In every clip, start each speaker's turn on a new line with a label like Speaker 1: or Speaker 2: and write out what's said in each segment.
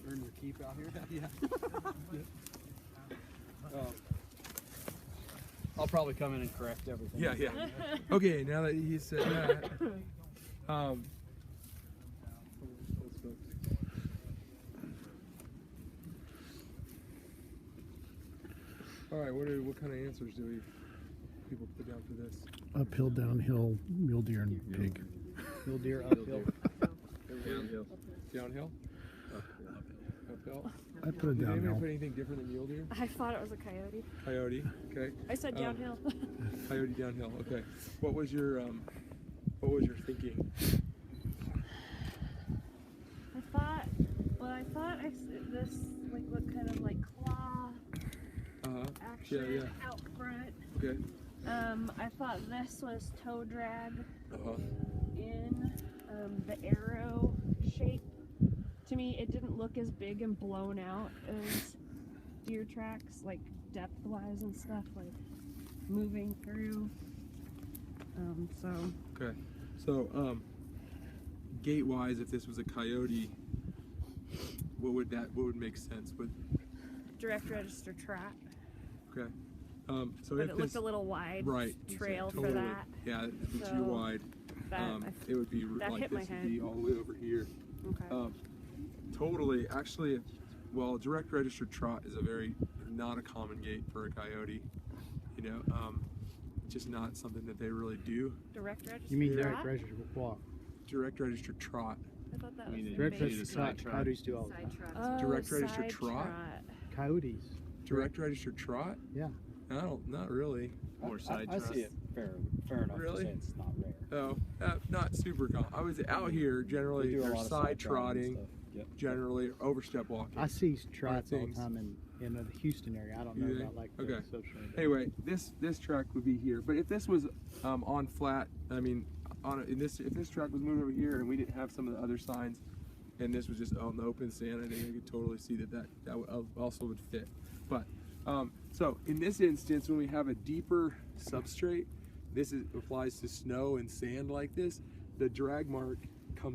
Speaker 1: earn your keep out here. Yeah. I'll probably come in and correct everything.
Speaker 2: Yeah, yeah. Okay, now that he said that, all right. What kind of answers do people put down for this?
Speaker 3: Uphill, downhill, mule deer, and pig.
Speaker 1: Mule deer, uphill.
Speaker 2: Downhill. Uphill.
Speaker 3: I put it
Speaker 2: Did anybody
Speaker 3: downhill.
Speaker 2: put anything different than mule deer?
Speaker 4: I thought it was a coyote.
Speaker 2: Coyote. Okay.
Speaker 4: I said downhill.
Speaker 2: Coyote downhill. Okay. What was your thinking?
Speaker 4: I thought this like looked kind of like claw action
Speaker 2: Yeah.
Speaker 4: out front.
Speaker 2: Okay.
Speaker 4: I thought this was toe drag
Speaker 2: Uh-huh.
Speaker 4: in the arrow shape. To me, it didn't look as big and blown out as deer tracks, like depth-wise and stuff, like moving through.
Speaker 2: Okay. So, gate-wise, if this was a coyote, what would make sense?
Speaker 4: Direct register trot.
Speaker 2: Okay. So
Speaker 4: But
Speaker 2: if
Speaker 4: it
Speaker 2: this,
Speaker 4: looked a little wide
Speaker 2: right,
Speaker 4: trail
Speaker 2: totally.
Speaker 4: for that.
Speaker 2: Yeah, it'd be
Speaker 4: So
Speaker 2: too wide.
Speaker 4: That,
Speaker 2: It would be
Speaker 4: that
Speaker 2: like
Speaker 4: hit my
Speaker 2: this would
Speaker 4: head.
Speaker 2: be all the way over here.
Speaker 4: Okay.
Speaker 2: Totally. Actually, well, direct register trot is not a common gait for a coyote. You know, just not something that they really do.
Speaker 4: Direct register
Speaker 1: You mean
Speaker 4: trot?
Speaker 1: direct register walk?
Speaker 2: Direct register trot.
Speaker 4: I thought that was
Speaker 1: Direct
Speaker 4: basic.
Speaker 1: register trot. Coyotes do all the time.
Speaker 4: Oh,
Speaker 2: Direct register
Speaker 4: side
Speaker 2: trot?
Speaker 1: Coyotes.
Speaker 2: Direct register trot?
Speaker 1: Yeah.
Speaker 2: Not really.
Speaker 5: More side
Speaker 1: I
Speaker 5: trot.
Speaker 1: see it fair enough
Speaker 2: Really?
Speaker 1: to say it's not rare.
Speaker 2: Oh, not super common. I was out here generally.
Speaker 1: We do a
Speaker 2: They're
Speaker 1: lot of
Speaker 2: side
Speaker 1: trotting and
Speaker 2: trotting,
Speaker 1: stuff. Yep.
Speaker 2: generally overstep walking.
Speaker 1: I see trots all the
Speaker 2: things.
Speaker 1: time in the Houston area. I don't
Speaker 2: You
Speaker 1: know
Speaker 2: think?
Speaker 1: about like
Speaker 2: Okay.
Speaker 1: the social media.
Speaker 2: Anyway, this track would be here, but if this was on flat, I mean, if this track was moved over here and we didn't have some of the other signs, and this was just on the open sand, I think I could totally see that also would fit. But so in this instance, when we have a deeper substrate, applies to snow and sand like this. The drag mark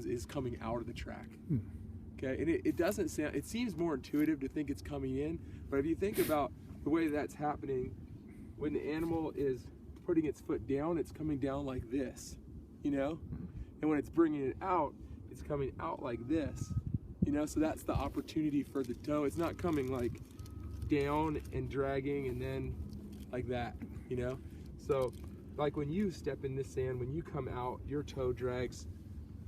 Speaker 2: is coming out of the track. Okay, and it doesn't sound. It seems more intuitive to think it's coming in, but if you think about the way that's happening, when the animal is putting its foot down, it's coming down like this, you know, and when it's bringing it out, it's coming out like this, you know. So that's the opportunity for the toe. It's not coming like down and dragging and then like that, you know. So like when you step in this sand, when you come out, your toe drags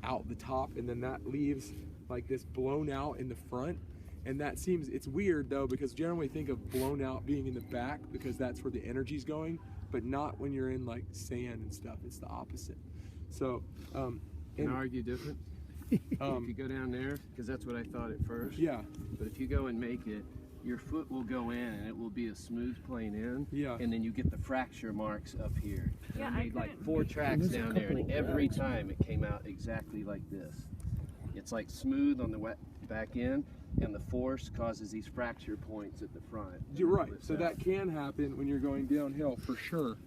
Speaker 2: out the top, and then that leaves like this blown out in the front. And it's weird though, because generally think of blown out being in the back because that's where the energy's going, but not when you're in like sand and stuff. It's the opposite. So
Speaker 5: Can I argue different? If you go down there, because that's what I thought at first.
Speaker 2: yeah,
Speaker 5: But if you go and make it, your foot will go in and it will be a smooth plane in.
Speaker 2: Yeah.
Speaker 5: And then you get the fracture marks up here. And
Speaker 4: Yeah,
Speaker 5: I
Speaker 4: I
Speaker 5: made like
Speaker 4: couldn't
Speaker 5: 4
Speaker 4: make
Speaker 5: tracks
Speaker 3: There's a
Speaker 5: down there, and
Speaker 3: couple
Speaker 5: every time it came out exactly like this. It's like smooth on the back end, and the force causes these fracture points at the front.
Speaker 2: you're right.
Speaker 5: Lifts
Speaker 2: So
Speaker 5: out.
Speaker 2: that can happen when you're going downhill for sure.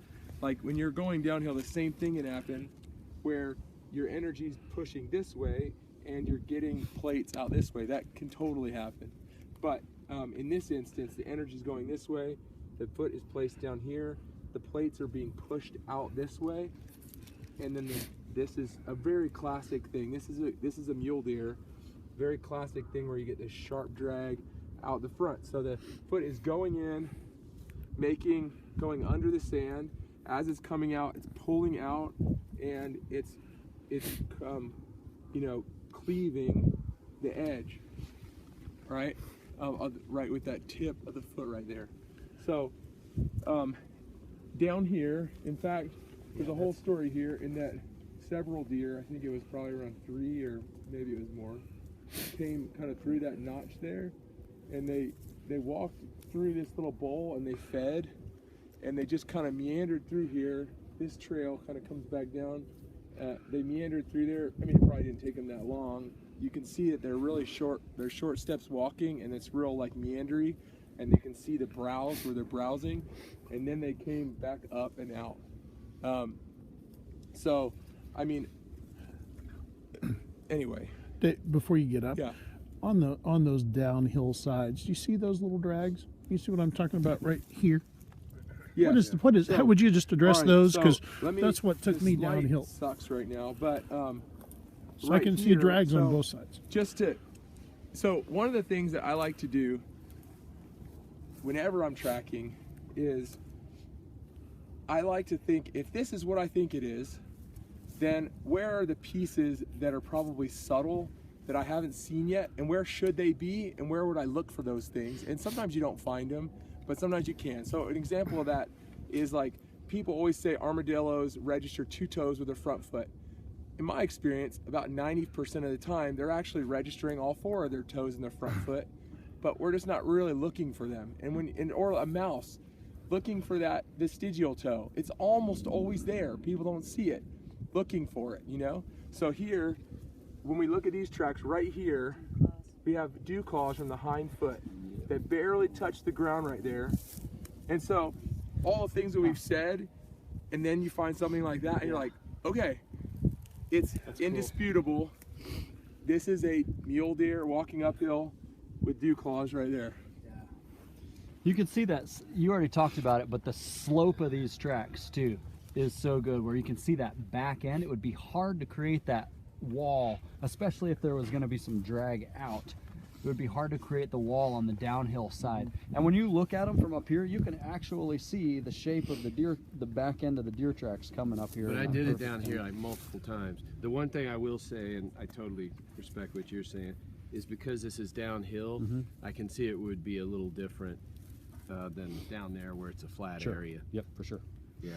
Speaker 2: Like when you're going downhill, the same thing can happen where your energy's pushing this way and you're getting plates out this way. That can totally happen. But in this instance, the energy's going this way, the foot is placed down here, the plates are being pushed out this way, and then this is a very classic thing. This is a mule deer, very classic thing where you get this sharp drag out the front. So the foot is going in, going under the sand. As it's coming out, it's pulling out, and it's cleaving the edge, right? Right with that tip of the foot right there. So down here, in fact, there's a whole story here in that several deer, I think it was probably around 3 or maybe it was more, came kind of through that notch there, and they walked through this little bowl and they fed, and they just kind of meandered through here. This trail kind of comes back down. They meandered through there. I mean, it probably didn't take them that long. You can see that they're really short. They're short steps walking, and it's real like meandery, and they can see the browse where they're browsing, and then they came back up and out. So, I mean, anyway.
Speaker 3: Before you get up,
Speaker 2: Yeah.
Speaker 3: on those downhill sides, do you see those little drags? You see what I'm talking about right here?
Speaker 2: Yeah.
Speaker 3: How would you just address
Speaker 2: All right,
Speaker 3: those?
Speaker 2: so
Speaker 3: Because
Speaker 2: let me-
Speaker 3: that's what took
Speaker 2: this
Speaker 3: me
Speaker 2: light
Speaker 3: downhill.
Speaker 2: Sucks right now, but
Speaker 3: So
Speaker 2: right
Speaker 3: I can see
Speaker 2: here,
Speaker 3: drags on
Speaker 2: so
Speaker 3: both sides.
Speaker 2: So one of the things that I like to do whenever I'm tracking is I like to think, if this is what I think it is, then where are the pieces that are probably subtle that I haven't seen yet, and where should they be, and where would I look for those things? And sometimes you don't find them, but sometimes you can. So an example of that is, like, people always say armadillos register 2 toes with their front foot. In my experience, about 90% of the time, they're actually registering all 4 of their toes in their front foot, but we're just not really looking for them. And or a mouse, looking for that vestigial toe, it's almost always there. People don't see it, looking for it, you know? So here, when we look at these tracks right here, we have dew claws from the hind foot that barely touch the ground right there. And so all the things that we've said, and then you find something like that, and you're like, okay, it's indisputable. This is a mule deer walking uphill with dew claws right there.
Speaker 6: You can see that, you already talked about it, but the slope of these tracks too is so good, where you can see that back end. It would be hard to create that wall, especially if there was going to be some drag out. It would be hard to create the wall on the downhill side. And when you look at them from up here, you can actually see the shape of the deer, the back end of the deer tracks coming up here.
Speaker 5: But I did it down here like multiple times. The one thing I will say, and I totally respect what you're saying, is because this is downhill, I can see it would be a little different than down there where it's a flat area.
Speaker 6: Yep, for sure.
Speaker 5: Yeah.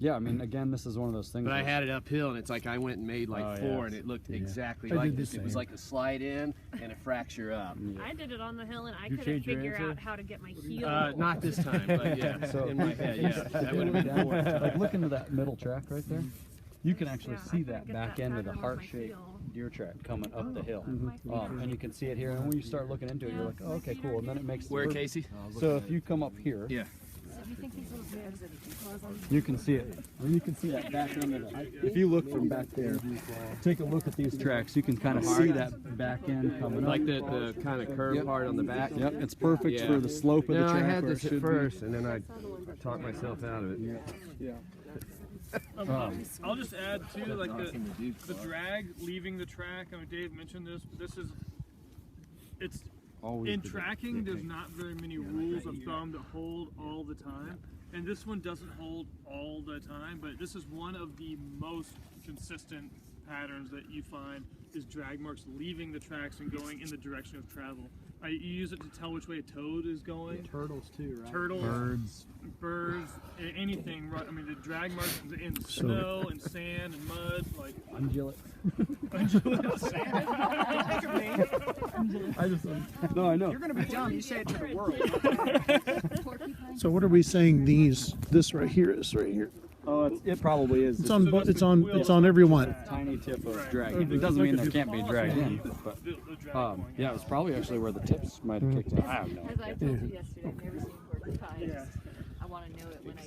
Speaker 6: Yeah, I mean, again, this is one of those things.
Speaker 5: But I
Speaker 6: where-
Speaker 5: had it uphill, and it's like I went and made like
Speaker 6: Oh,
Speaker 5: 4,
Speaker 6: yeah.
Speaker 5: and it looked
Speaker 3: Yeah.
Speaker 5: exactly
Speaker 3: I
Speaker 5: like
Speaker 3: did the
Speaker 5: this. It was
Speaker 3: same.
Speaker 5: like a slide in and a fracture up.
Speaker 4: I did it on the hill and I
Speaker 6: You
Speaker 4: couldn't
Speaker 6: changed your
Speaker 4: figure
Speaker 6: answer?
Speaker 4: out how to get my heel.
Speaker 5: Not this time, but yeah,
Speaker 6: So-
Speaker 5: in my head, yeah. That would have been 4.
Speaker 6: Like, look into that middle track right there. You can actually
Speaker 4: Yeah, I
Speaker 6: see
Speaker 4: couldn't
Speaker 6: that
Speaker 4: get
Speaker 6: back
Speaker 4: that
Speaker 6: end of the
Speaker 4: pattern with my
Speaker 6: heart-shaped
Speaker 4: heel.
Speaker 6: deer track coming up the hill.
Speaker 4: My feet
Speaker 6: And you can see it here, and when you start looking into it, you're like, oh, okay, cool, and then it makes
Speaker 5: Where, Casey?
Speaker 6: So if you come up here,
Speaker 5: Yeah.
Speaker 4: So do you think these little drags claws on
Speaker 6: you can see it. And you can see that back end of it. If you look from back there, take a look at these tracks. You can kind of see that back end coming up.
Speaker 5: Like the kind of curved part on the back.
Speaker 6: Yep, it's perfect
Speaker 5: Yeah.
Speaker 6: for the slope of the
Speaker 5: No,
Speaker 6: track.
Speaker 5: I had
Speaker 6: where it
Speaker 5: this at
Speaker 6: should be.
Speaker 5: first, and then I talked myself out of it.
Speaker 2: Yeah.
Speaker 7: I'll just add too, like the drag leaving the track. I mean, Dave mentioned this, but it's
Speaker 6: Always
Speaker 7: in
Speaker 6: the-
Speaker 7: tracking. There's not very many rules of thumb that hold all the time, and this one doesn't hold all the time. But this is one of the most consistent patterns that you find is drag marks leaving the tracks and going in the direction of travel. You use it to tell which way a toad is going.
Speaker 1: Turtles too, right?
Speaker 7: Turtles, birds, anything. Right? I mean, the drag marks in snow and sand and mud, like
Speaker 6: Undulate.
Speaker 7: I just
Speaker 6: No, I know.
Speaker 1: You're gonna be dumb. You say it to the world.
Speaker 3: So what are we saying? This right here is right here.
Speaker 6: Oh, it probably is.
Speaker 3: It's on. It's on every one.
Speaker 6: Tiny tip of drag. It doesn't mean there can't be drag in, but
Speaker 7: the drag point.
Speaker 6: yeah, it was probably actually where the tips might have kicked in. I don't know.
Speaker 8: As I told you yesterday, I've never seen porcupines. I want to know it when I